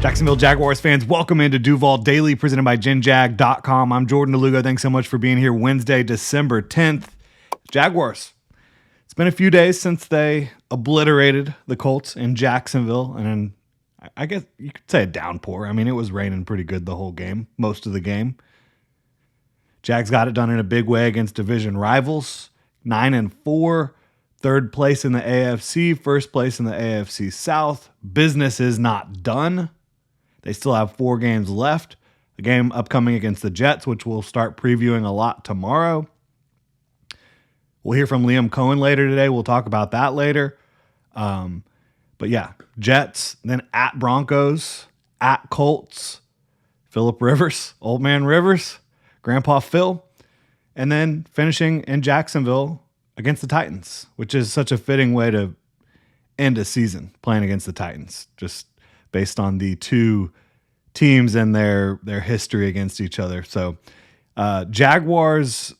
Jacksonville Jaguars fans, welcome into Duval Daily, presented by GenJag.com. I'm Jordan DeLugo. Thanks so much for being here Wednesday, December 10th. Jaguars. It's been a few days since they obliterated the Colts in Jacksonville, and I guess you could say a downpour. I mean, it was raining pretty good the whole game, most of the game. Jags got it done in a big way against division rivals, 9-4, third place in the AFC, first place in the AFC South. Business is not done. They still have 4 games left. A game upcoming against the Jets, which we'll start previewing a lot tomorrow. We'll hear from Liam Cohen later today. We'll talk about that later. But yeah, Jets, then at Broncos, at Colts, Phillip Rivers, Old Man Rivers, Grandpa Phil, and then finishing in Jacksonville against the Titans, which is such a fitting way to end a season, playing against the Titans, just based on the two teams and their history against each other. So Jaguars,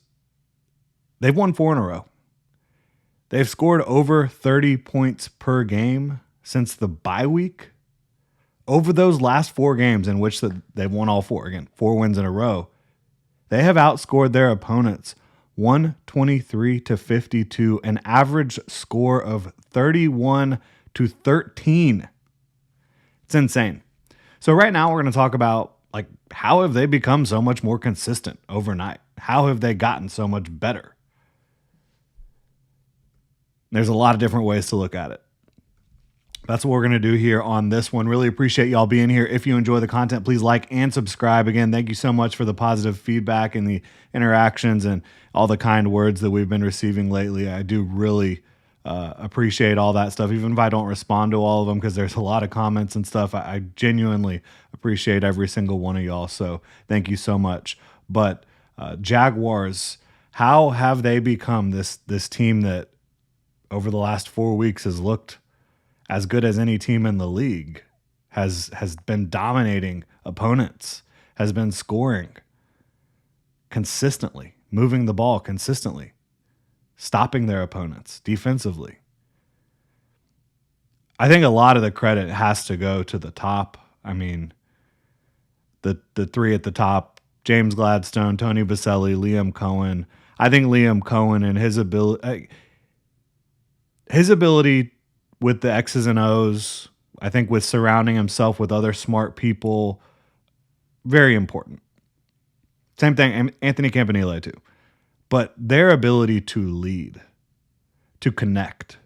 they've won 4 in a row. They've scored over 30 points per game since the bye week. Over those last 4 games in which they've won all 4, again, 4 wins in a row, they have outscored their opponents 123-52, an average score of 31-13. It's insane. So right now we're going to talk about, like, how have they become so much more consistent overnight? How have they gotten so much better? There's a lot of different ways to look at it. That's what we're going to do here on this one. Really appreciate y'all being here. If you enjoy the content, please like and subscribe. Again, thank you so much for the positive feedback and the interactions and all the kind words that we've been receiving lately. I do really appreciate all that stuff, even if I don't respond to all of them, because there's a lot of comments and stuff. I genuinely appreciate every single one of y'all. So thank you so much. But Jaguars, how have they become this team that over the last 4 weeks has looked as good as any team in the league, has been dominating opponents, has been scoring consistently, moving the ball consistently, stopping their opponents defensively? I think a lot of the credit has to go to the top. I mean, the 3 at the top, James Gladstone, Tony Boselli, Liam Cohen. I think Liam Cohen and his ability with the X's and O's, I think with surrounding himself with other smart people, very important. Same thing, Anthony Campanile too. But their ability to lead, to connect,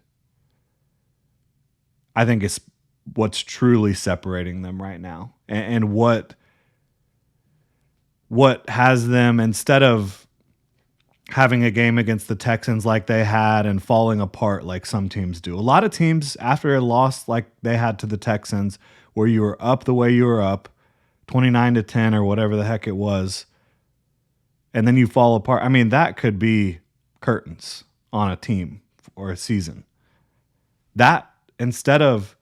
I think is what's truly separating them right now. And what has them, instead of having a game against the Texans like they had and falling apart like some teams do. A lot of teams, after a loss like they had to the Texans, where you were up the way you were up, 29-10 or whatever the heck it was, and then you fall apart. I mean, that could be curtains on a team or a season. That, instead of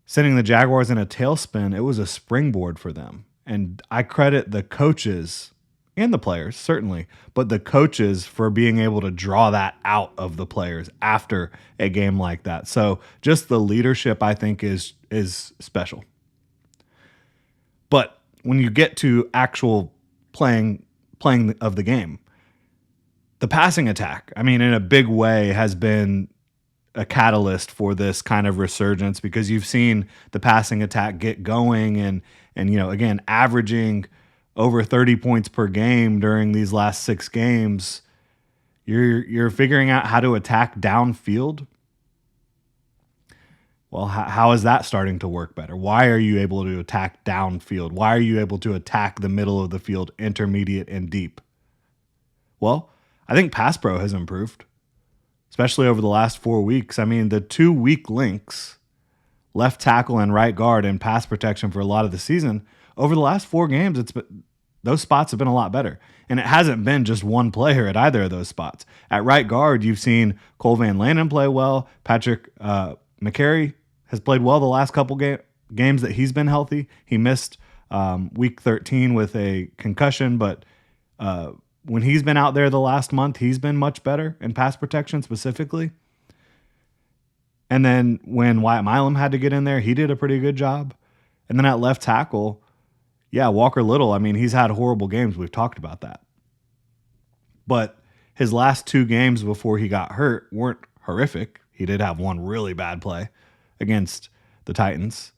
sending the Jaguars in a tailspin, it was a springboard for them. And I credit the coaches and the players, certainly, but the coaches for being able to draw that out of the players after a game like that. So just the leadership, I think, is special. But when you get to actual playing of the game, the passing attack, I mean, in a big way, has been a catalyst for this kind of resurgence, because you've seen the passing attack get going and again, averaging over 30 points per game during these last 6 games. You're figuring out how to attack downfield. Well, how is that starting to work better? Why are you able to attack downfield? Why are you able to attack the middle of the field, intermediate and deep? Well, I think pass pro has improved, especially over the last 4 weeks. I mean, the 2 weak links, left tackle and right guard, in pass protection for a lot of the season, over the last 4 games, those spots have been a lot better. And it hasn't been just one player at either of those spots. At right guard, you've seen Cole Van Landen play well. Patrick McCary has played well the last couple games that he's been healthy. He missed week 13 with a concussion, but when he's been out there the last month, he's been much better in pass protection specifically. And then when Wyatt Milam had to get in there, he did a pretty good job. And then at left tackle, yeah, Walker Little, I mean, he's had horrible games. We've talked about that. But his last 2 games before he got hurt weren't horrific. He did have one really bad play against the Titans.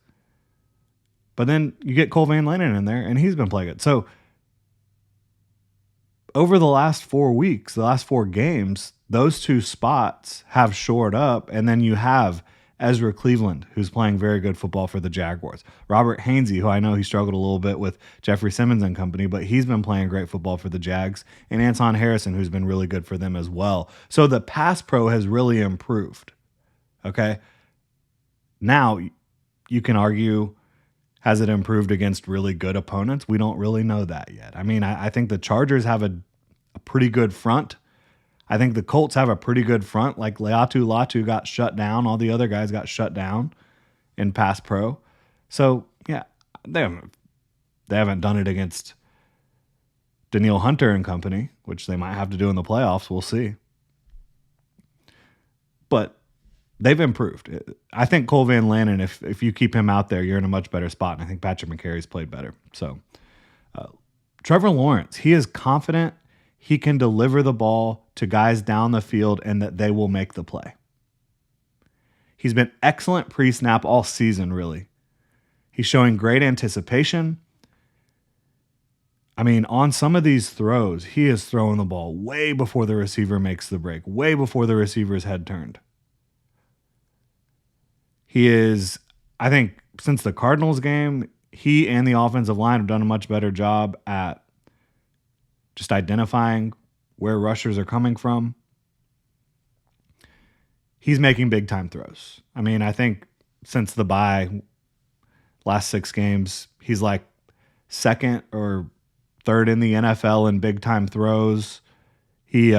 But then you get Cole Van Lannon in there, and he's been playing it. So over the last 4 weeks, the last 4 games, those 2 spots have shored up, and then you have Ezra Cleveland, who's playing very good football for the Jaguars. Robert Hainsey, who I know he struggled a little bit with Jeffrey Simmons and company, but he's been playing great football for the Jags. And Anton Harrison, who's been really good for them as well. So the pass pro has really improved. Okay? Now, you can argue, has it improved against really good opponents? We don't really know that yet. I mean, I think the Chargers have a pretty good front. I think the Colts have a pretty good front. Like Leatu Latu got shut down. All the other guys got shut down in pass pro. So, yeah, they haven't done it against Danielle Hunter and company, which they might have to do in the playoffs. We'll see. But they've improved. I think Cole Van Lannon, if you keep him out there, you're in a much better spot. And I think Patrick McCarry's played better. So, Trevor Lawrence, he is confident he can deliver the ball to guys down the field and that they will make the play. He's been excellent pre-snap all season, really. He's showing great anticipation. I mean, on some of these throws, he is throwing the ball way before the receiver makes the break, way before the receiver's head turned. He is, I think, since the Cardinals game, he and the offensive line have done a much better job at just identifying where rushers are coming from. He's making big-time throws. I mean, I think since the bye, last 6 games, he's like second or third in the NFL in big-time throws. He's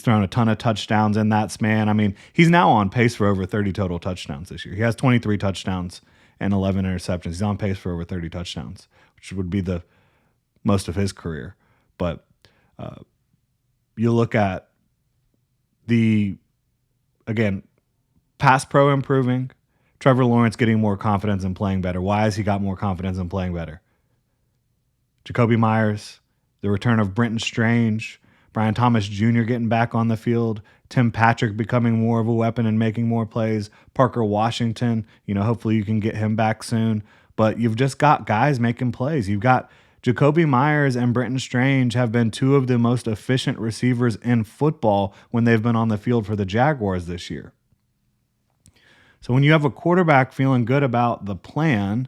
thrown a ton of touchdowns in that span. I mean, he's now on pace for over 30 total touchdowns this year. He has 23 touchdowns and 11 interceptions. He's on pace for over 30 touchdowns, which would be the most of his career. But you look at again, pass pro improving, Trevor Lawrence getting more confidence and playing better. Why has he got more confidence and playing better? Jacoby Myers, the return of Brenton Strange, Brian Thomas Jr. getting back on the field, Tim Patrick becoming more of a weapon and making more plays, Parker Washington, hopefully you can get him back soon. But you've just got guys making plays. You've got Jacoby Myers and Brenton Strange have been 2 of the most efficient receivers in football when they've been on the field for the Jaguars this year. So when you have a quarterback feeling good about the plan,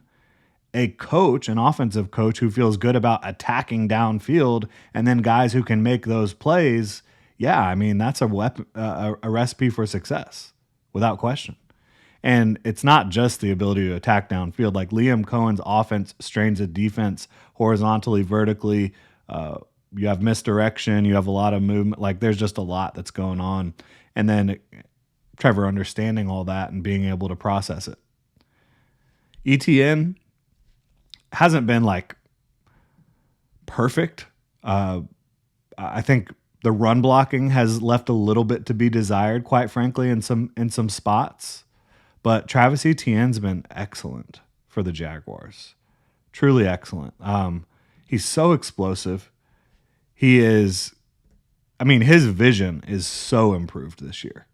a coach, an offensive coach who feels good about attacking downfield, and then guys who can make those plays, yeah, I mean, that's a recipe for success, without question. And it's not just the ability to attack downfield. Like Liam Cohen's offense strains a defense horizontally, vertically. You have misdirection. You have a lot of movement. Like there's just a lot that's going on. And then Trevor understanding all that and being able to process it. ETN hasn't been like perfect. I think the run blocking has left a little bit to be desired, quite frankly, in some spots. But Travis Etienne's been excellent for the Jaguars. Truly excellent. He's so explosive. His vision is so improved this year.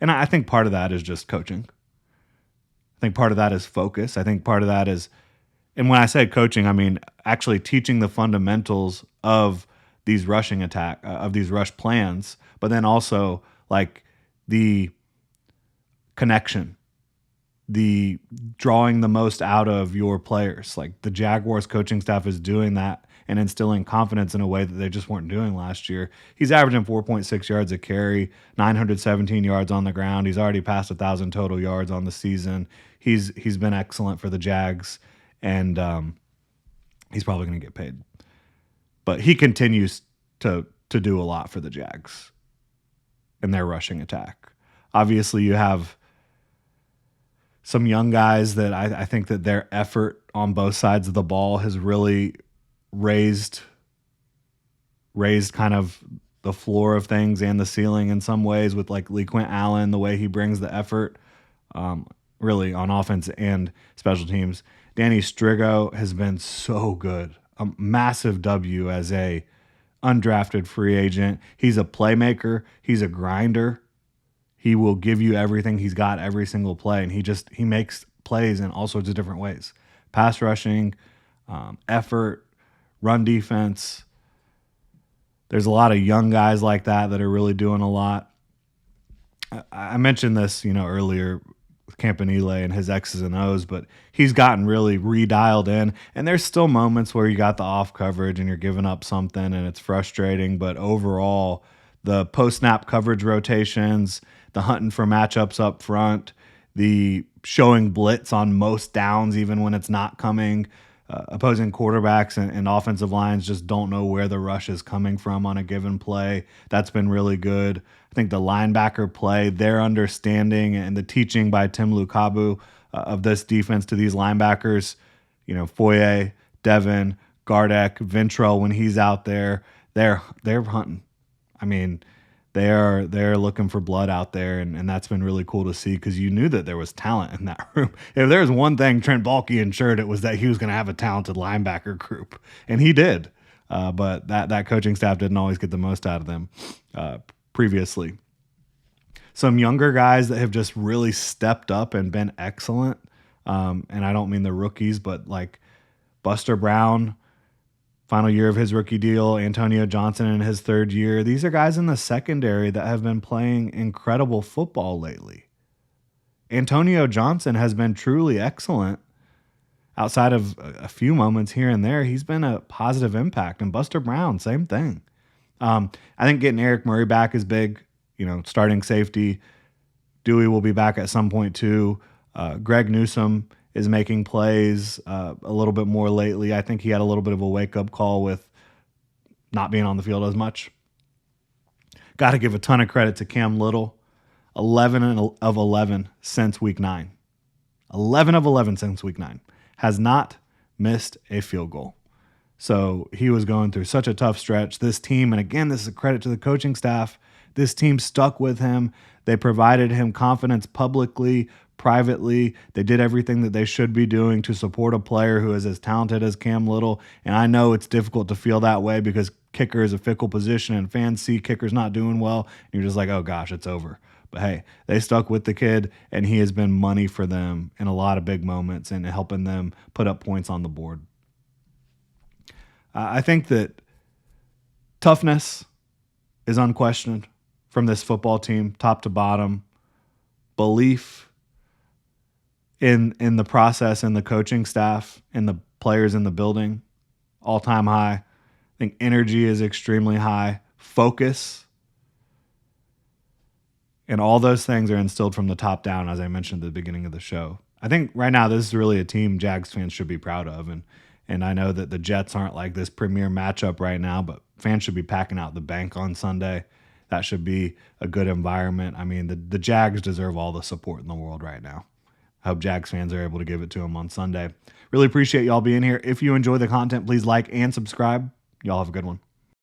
And I think part of that is just coaching. I think part of that is focus. I think part of that is, and when I say coaching, I mean actually teaching the fundamentals of these rush plans, but then also like the connection, the drawing the most out of your players. Like the Jaguars coaching staff is doing that and instilling confidence in a way that they just weren't doing last year. He's averaging 4.6 yards a carry, 917 yards on the ground. He's already passed 1,000 total yards on the season. He's been excellent for the Jags, and he's probably going to get paid. But he continues to do a lot for the Jags in their rushing attack. Obviously, you have some young guys that I think that their effort on both sides of the ball has really raised kind of the floor of things and the ceiling in some ways, with like LeQuint Allen, the way he brings the effort really on offense and special teams. Danny Strigo has been so good. A massive W as a undrafted free agent. He's a playmaker. He's a grinder. He will give you everything. He's got every single play, and he makes plays in all sorts of different ways. Pass rushing, effort, run defense. There's a lot of young guys like that are really doing a lot. I mentioned this, earlier with Campanile and his X's and O's, but he's gotten really redialed in. And there's still moments where you got the off coverage and you're giving up something and it's frustrating. But overall, the post-snap coverage rotations, the hunting for matchups up front, the showing blitz on most downs, even when it's not coming. Opposing quarterbacks and offensive lines just don't know where the rush is coming from on a given play. That's been really good. I think the linebacker play, their understanding and the teaching by Tim Lukabu of this defense to these linebackers, Foye, Devin, Gardeck, Ventrell, when he's out there, they're hunting. I mean, they're looking for blood out there, and that's been really cool to see because you knew that there was talent in that room. If there was one thing Trent Baalke ensured, it was that he was going to have a talented linebacker group, and he did. But that coaching staff didn't always get the most out of them previously. Some younger guys that have just really stepped up and been excellent, and I don't mean the rookies, but like Buster Brown, final year of his rookie deal, Antonio Johnson in his third year. These are guys in the secondary that have been playing incredible football lately. Antonio Johnson has been truly excellent. Outside of a few moments here and there, he's been a positive impact. And Buster Brown, same thing. I think getting Eric Murray back is big. Starting safety. Dewey will be back at some point too. Greg Newsome is making plays a little bit more lately. I think he had a little bit of a wake-up call with not being on the field as much. Got to give a ton of credit to Cam Little. 11 of 11 since week 9. 11 of 11 since week 9. Has not missed a field goal. So he was going through such a tough stretch. This team, and again, this is a credit to the coaching staff, this team stuck with him. They provided him confidence publicly, privately. They did everything that they should be doing to support a player who is as talented as Cam Little. And I know it's difficult to feel that way because kicker is a fickle position and fans see kickers not doing well. And you're just like, oh gosh, it's over. But hey, they stuck with the kid and he has been money for them in a lot of big moments and helping them put up points on the board. I think that toughness is unquestioned from this football team, top to bottom. Belief in the process and the coaching staff and the players in the building, all-time high. I think energy is extremely high. Focus. And all those things are instilled from the top down, as I mentioned at the beginning of the show. I think right now this is really a team Jags fans should be proud of. And I know that the Jets aren't like this premier matchup right now, but fans should be packing out the bank on Sunday. That should be a good environment. I mean, the Jags deserve all the support in the world right now. I hope Jags fans are able to give it to them on Sunday. Really appreciate y'all being here. If you enjoy the content, please like and subscribe. Y'all have a good one.